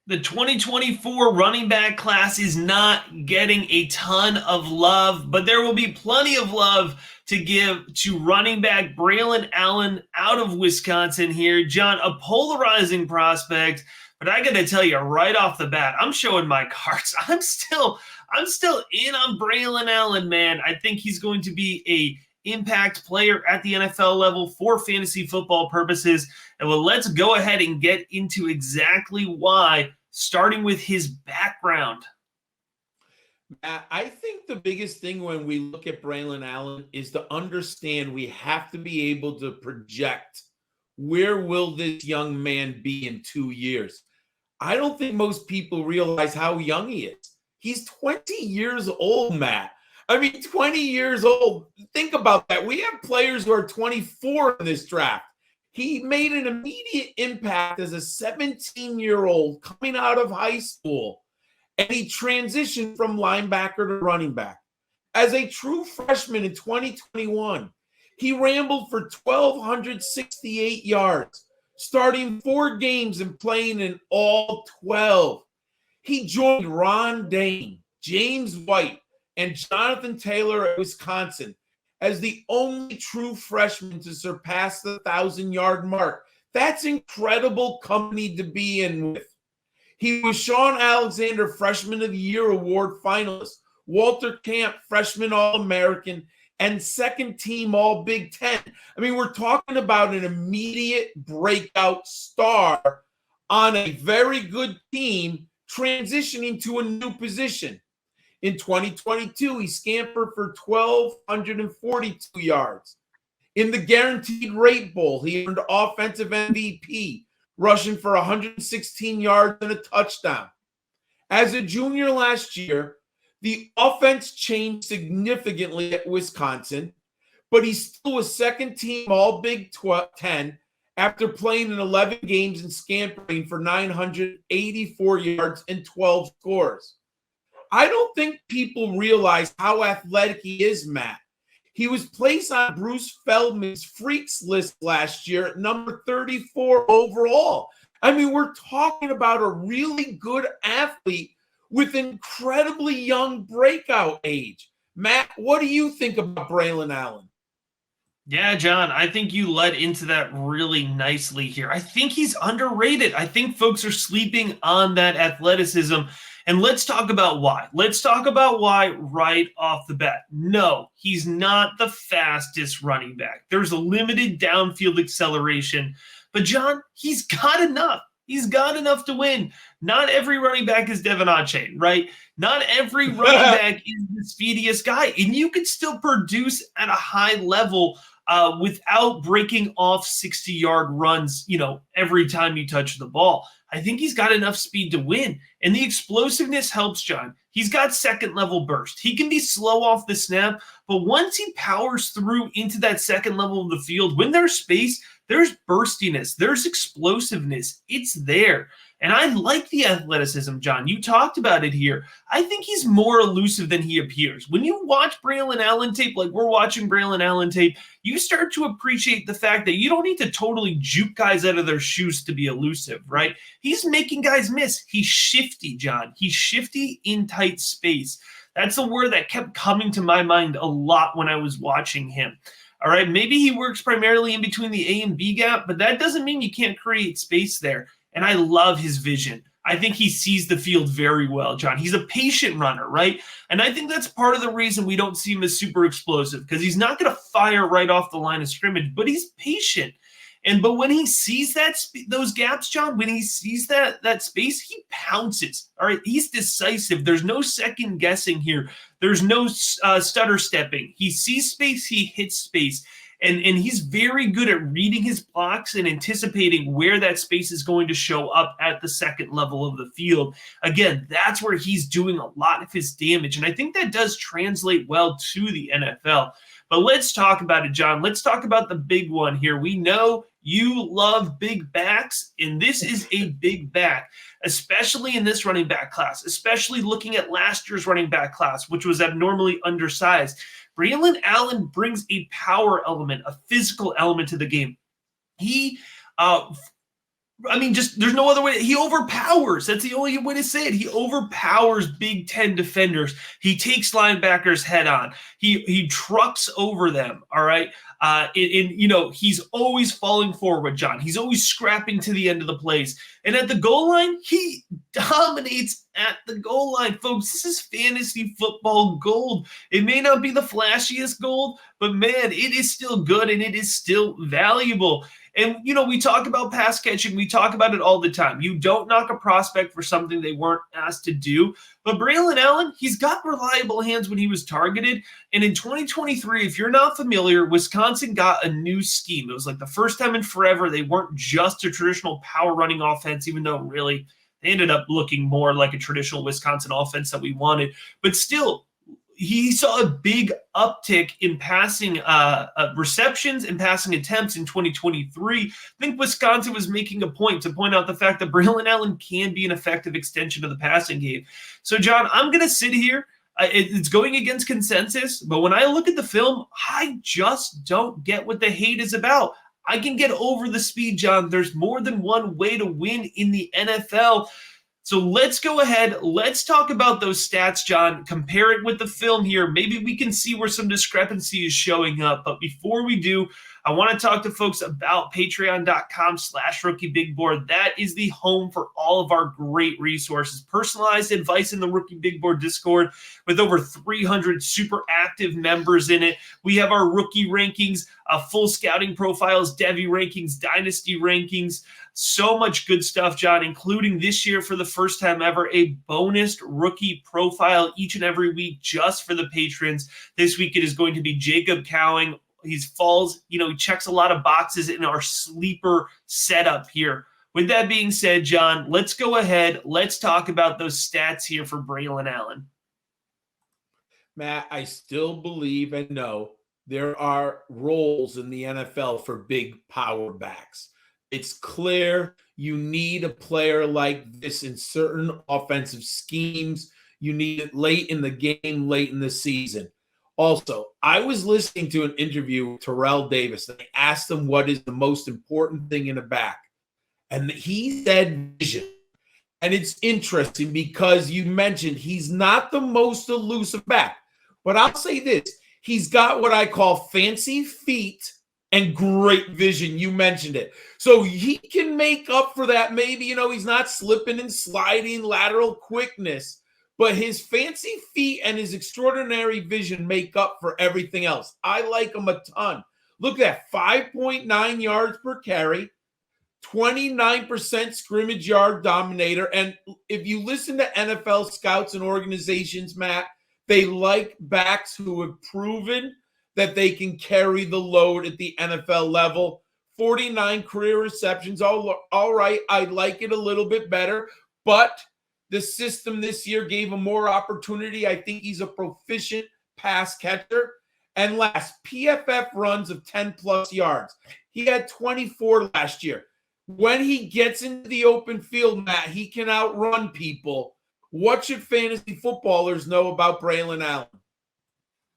The 2024 running back class is not getting a ton of love, but there will be plenty of love to give to running back Braelon Allen out of Wisconsin here. John, a polarizing prospect, but I got to tell you right off the bat, I'm showing my cards. I'm still in on Braelon Allen, man. I think he's going to be a impact player at the NFL level for fantasy football purposes. And well, let's go ahead and get into exactly why, starting with his background. I think the biggest thing when we look at Braelon Allen is to understand we have to be able to project where will this young man be in 2 years. I don't think most people realize how young he is. He's 20 years old, Matt. I mean, 20 years old. Think about that. We have players who are 24 in this draft. He made an immediate impact as a 17-year-old coming out of high school, and he transitioned from linebacker to running back. As a true freshman in 2021, he rambled for 1,268 yards, starting 4 games and playing in all 12. He joined Ron Dane, James White, and Jonathan Taylor at Wisconsin as the only true freshman to surpass the 1,000-yard mark. That's incredible company to be in with. He was Sean Alexander Freshman of the Year award finalist, Walter Camp Freshman All-American, and second team All-Big Ten. I mean, we're talking about an immediate breakout star on a very good team transitioning to a new position. In 2022, he scampered for 1,242 yards. In the Guaranteed Rate Bowl, he earned Offensive MVP, rushing for 116 yards and a touchdown. As a junior last year, the offense changed significantly at Wisconsin, but he still was second team All-Big Ten after playing in 11 games and scampering for 984 yards and 12 scores. I don't think people realize how athletic he is, Matt. He was placed on Bruce Feldman's Freaks list last year at number 34 overall. I mean, we're talking about a really good athlete with incredibly young breakout age. Matt, what do you think about Braelon Allen? Yeah, John, I think you led into that really nicely here. I think he's underrated. I think folks are sleeping on that athleticism. And let's talk about why. Let's talk about why right off the bat. No, he's not the fastest running back. There's a limited downfield acceleration. But, John, he's got enough. He's got enough to win. Not every running back is Devin Achane, right? Not every running back is the speediest guy. And you can still produce at a high level without breaking off 60-yard runs, every time you touch the ball. I think he's got enough speed to win. And the explosiveness helps, John. He's got second-level burst. He can be slow off the snap, but once he powers through into that second level of the field, when there's space, there's burstiness, there's explosiveness. It's there. And I like the athleticism, John. You talked about it here. I think he's more elusive than he appears. When you watch Braelon Allen tape, like we're watching Braelon Allen tape, you start to appreciate the fact that you don't need to totally juke guys out of their shoes to be elusive, right? He's making guys miss. He's shifty, John. He's shifty in tight space. That's the word that kept coming to my mind a lot when I was watching him. All right, maybe he works primarily in between the A and B gap, but that doesn't mean you can't create space there. And I love his vision. I think he sees the field very well, John. He's a patient runner, right? And I think that's part of the reason we don't see him as super explosive, because he's not going to fire right off the line of scrimmage, but he's patient. But when he sees those gaps, John, when he sees that space, he pounces. All right, he's decisive. There's no second guessing here. There's no stutter stepping. He sees space, he hits space. And he's very good at reading his blocks and anticipating where that space is going to show up at the second level of the field. Again, that's where he's doing a lot of his damage. And I think that does translate well to the NFL. But let's talk about it, John. Let's talk about the big one here. We know you love big backs, and this is a big back, especially in this running back class, especially looking at last year's running back class, which was abnormally undersized. Braelon Allen brings a power element, a physical element to the game. He I mean, just there's no other way. He overpowers. That's the only way to say it. He overpowers Big Ten defenders. He takes linebackers head on. He trucks over them. All right. He's always falling forward, John. He's always scrapping to the end of the plays. And at the goal line, he dominates at the goal line, folks. This is fantasy football gold. It may not be the flashiest gold, but man, it is still good and it is still valuable. And, we talk about pass catching. We talk about it all the time. You don't knock a prospect for something they weren't asked to do. But Braelon Allen, he's got reliable hands when he was targeted. And in 2023, if you're not familiar, Wisconsin got a new scheme. It was like the first time in forever they weren't just a traditional power running offense, even though really they ended up looking more like a traditional Wisconsin offense that we wanted. But still, he saw a big uptick in passing receptions and passing attempts in 2023. I think Wisconsin was making a point to point out the fact that Braelon Allen can be an effective extension of the passing game. So, John, I'm going to sit here. It's going against consensus, but when I look at the film, I just don't get what the hate is about. I can get over the speed, John. There's more than one way to win in the NFL. So let's go ahead. Let's talk about those stats, John. Compare it with the film here. Maybe we can see where some discrepancy is showing up. But before we do, I want to talk to folks about patreon.com/rookiebigboard. That is the home for all of our great resources. Personalized advice in the Rookie Big Board Discord with over 300 super active members in it. We have our rookie rankings, full scouting profiles, Devy rankings, dynasty rankings. So much good stuff, John, including this year for the first time ever, a bonus rookie profile each and every week just for the patrons. This week it is going to be Jacob Cowing. He checks a lot of boxes in our sleeper setup here. With that being said, John, let's go ahead. Let's talk about those stats here for Braelon Allen. Matt, I still believe and know there are roles in the NFL for big power backs. It's clear you need a player like this in certain offensive schemes. You need it late in the game, late in the season. Also, I was listening to an interview with Terrell Davis. They asked him what is the most important thing in a back. And he said vision. And it's interesting because you mentioned he's not the most elusive back. But I'll say this. He's got what I call fancy feet and great vision. You mentioned it. So he can make up for that. Maybe, he's not slipping and sliding, lateral quickness, but his fancy feet and his extraordinary vision make up for everything else. I like him a ton. Look at that, 5.9 yards per carry, 29% scrimmage yard dominator. And if you listen to NFL scouts and organizations, Matt, they like backs who have proven that they can carry the load at the NFL level. 49 career receptions. All right, I like it a little bit better, but the system this year gave him more opportunity. I think he's a proficient pass catcher. And last, PFF runs of 10-plus yards. He had 24 last year. When he gets into the open field, Matt, he can outrun people. What should fantasy footballers know about Braelon Allen?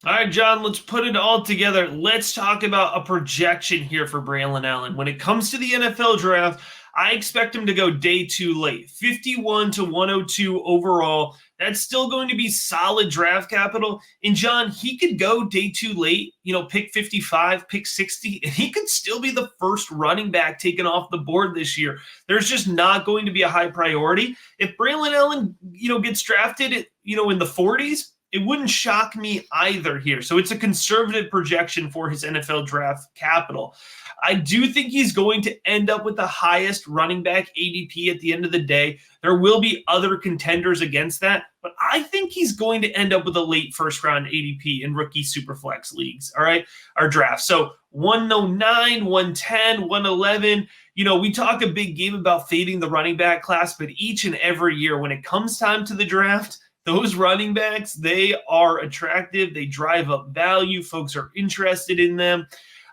All right, John, let's put it all together. Let's talk about a projection here for Braelon Allen. When it comes to the NFL draft, I expect him to go day 2 late, 51 to 102 overall. That's still going to be solid draft capital. And John, he could go day 2 late, pick 55, pick 60, and he could still be the first running back taken off the board this year. There's just not going to be a high priority. If Braelon Allen, gets drafted, in the 40s, it wouldn't shock me either here. So it's a conservative projection for his NFL draft capital. I do think he's going to end up with the highest running back ADP at the end of the day. There will be other contenders against that, but I think he's going to end up with a late first round ADP in rookie superflex leagues. All right, our draft. So 109, 110, 111. We talk a big game about fading the running back class, but each and every year when it comes time to the draft, those running backs, they are attractive. They drive up value. Folks are interested in them.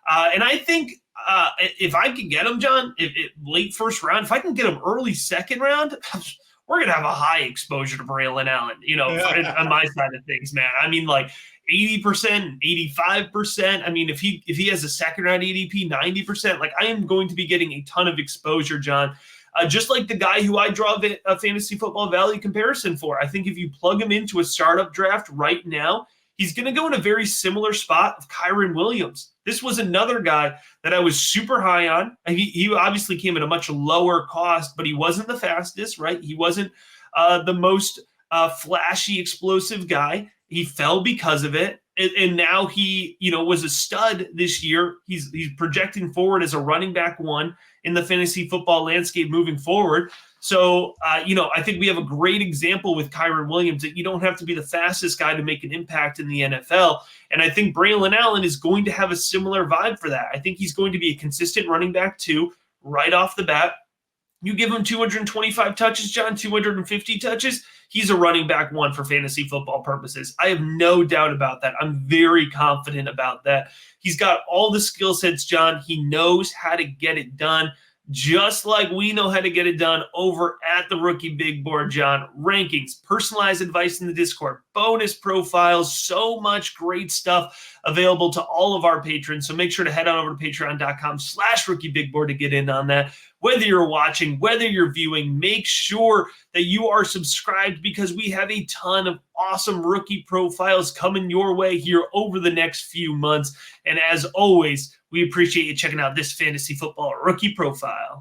And I think if I can get them, John, if late first round, if I can get them early second round, we're going to have a high exposure to Braelon Allen, on my side of things, man. I mean, like 80%, 85%. I mean, if he has a second round ADP, 90%, like I am going to be getting a ton of exposure, John. just like the guy who I draw a fantasy football value comparison for. I think if you plug him into a startup draft right now, he's going to go in a very similar spot of Kyren Williams. This was another guy that I was super high on. He obviously came at a much lower cost, but he wasn't the fastest, right? He wasn't the most flashy, explosive guy. He fell because of it. And now he, was a stud this year. He's projecting forward as a running back one in the fantasy football landscape moving forward. So, I think we have a great example with Kyren Williams that you don't have to be the fastest guy to make an impact in the NFL. And I think Braelon Allen is going to have a similar vibe for that. I think he's going to be a consistent running back too, right off the bat. You give him 225 touches, John, 250 touches, he's a running back one for fantasy football purposes. I have no doubt about that. I'm very confident about that. He's got all the skill sets, John. He knows how to get it done, just like we know how to get it done over at the Rookie Big Board, John. Rankings, personalized advice in the Discord, bonus profiles, so much great stuff available to all of our patrons. So make sure to head on over to patreon.com/rookiebigboard to get in on that. Whether you're watching, whether you're viewing, make sure that you are subscribed because we have a ton of awesome rookie profiles coming your way here over the next few months. And as always, we appreciate you checking out this fantasy football rookie profile.